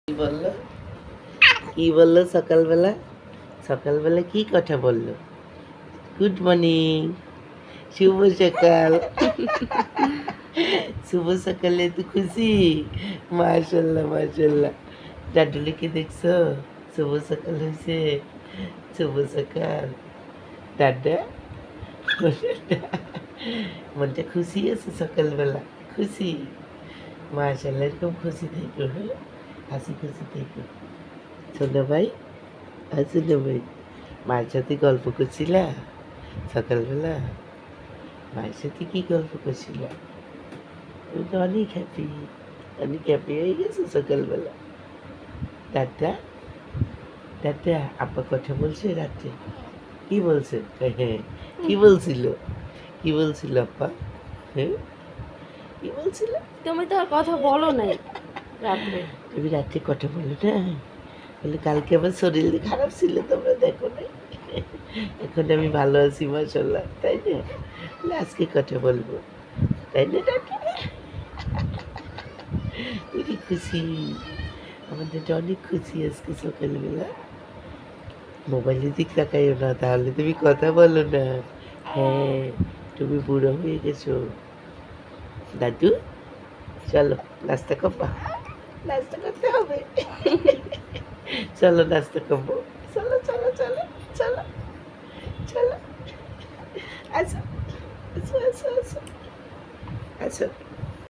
কি বললো কি বললো সকালবেলা সকালবেলা কি কথা বললো? গুড মর্নিং, শুভ সকাল। শুভ সকালে তো খুশি। মাশাল্লাহ মাশাল্লাহ। ডাডুলিকে দেখছো? শুভ সকাল হয়েছে। শুভ সকাল দাদা। মনটা খুশি আছে সকালবেলা, খুশি। মাশাল্লাহ, এরকম খুশি থেকো, হ্যাঁ, হাসি খুশি থেকো। শোনো ভাই, শোনো ভাই, মায়ের সাথে গল্প করছিলা সকালবেলা? মায়ের সাথে কি গল্প করছিলা? তুমি তো অনেক হ্যাপি হয়ে গেছো সকালবেলা। দাদা দাদা আব্বা কথা বলছে রাত্রে? কি বলছে? হ্যাঁ, কি বলছিল? কি বলছিল আব্বা? হ্যাঁ, কি বলছিল? তুমি তো আর কথা বলো নাই রাত্রে। তুমি রাত্রে কথা বলো না? বলে কালকে আমার শরীর খারাপ ছিল, তোমরা দেখো না। এখন আমি ভালো আছি মাশাল্লাহ, তাই না? বলে আজকে কথা বলবো, তাই না দাদা? তুমি খুশি? আমাদের অনেক খুশি আজকে সকালবেলা। মোবাইলের দিক তাকাইও না, তাহলে তুমি কথা বলো না। হ্যাঁ, তুমি বুড়ো হয়ে গেছো। দাদু চলো নাস্তা করবা? নাস্তা করতে হবে। চলো নাস্তা করবো, চলো চলো চলো চলো চলো। আচ্ছা আচ্ছা আচ্ছা আচ্ছা আচ্ছা।